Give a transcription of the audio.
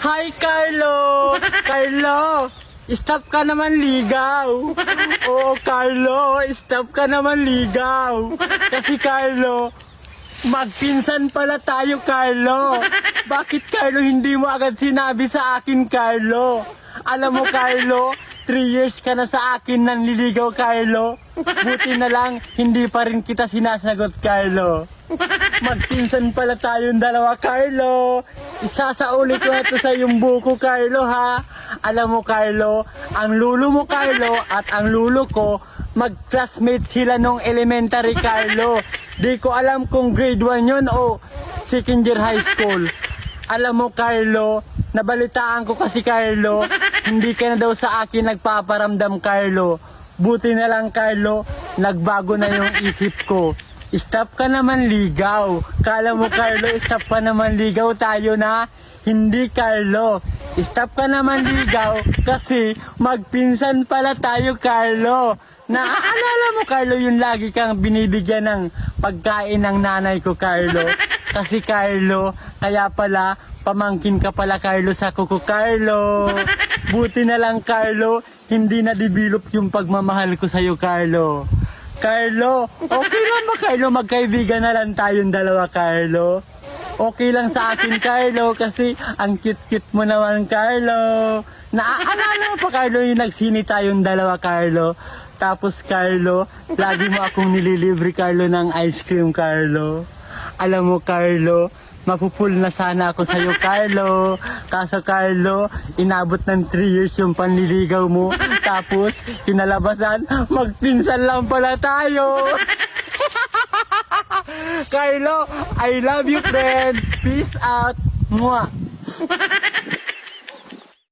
Hi, Carlo! Carlo! Stop ka naman ligaw! Oo, Carlo! Stop ka naman ligaw! Kasi, Carlo, magpinsan pala tayo, Carlo! Bakit, Carlo, hindi mo agad sinabi sa akin, Carlo? Alam mo, Carlo, 3 years ka na sa akin nanliligaw, Carlo. Buti na lang, hindi pa rin kita sinasagot, Carlo. Magpinsan pala tayong dalawa, Carlo. Isasauli ko na to sa yung buko, Carlo, ha? Alam mo, Carlo, ang lulo mo, Carlo, at ang lulo ko, mag-classmate sila nung elementary, Carlo. Di ko alam kung grade 1 yun o second year high school. Alam mo, Carlo, nabalitaan ko kasi, Carlo, hindi ka na daw sa akin nagpaparamdam, Carlo. Buti na lang, Carlo, nagbago na yung isip ko. Stop ka naman ligaw. Kala mo, Carlo, stop ka naman ligaw tayo na? Hindi, Carlo. Stop ka naman ligaw kasi magpinsan pala tayo, Carlo. Naaalala mo, Carlo, yung lagi kang binibigyan ng pagkain ng nanay ko, Carlo? Kasi, Carlo, kaya pala, pamangkin ka pala, Carlo, sa kuko, Carlo. Buti na lang, Carlo, hindi na-develop yung pagmamahal ko sa'yo, Carlo. Carlo, okay lang ba, Carlo? Magkaibigan na lang tayong dalawa, Carlo. Okay lang sa akin, Carlo, kasi ang cute-cute mo naman, Carlo. Naaalala mo pa, Carlo, yung nagsini tayong dalawa, Carlo? Tapos, Carlo, lagi mo akong nililibre, Carlo, ng ice cream, Carlo. Alam mo, Carlo, mapupul na sana ako sa'yo, Carlo. Kaso, Carlo, inabot ng 3 years yung panliligaw mo. Tapos, kinalabasan, magpinsan lang pala tayo. Carlo, I love you, friend. Peace out. Mwah.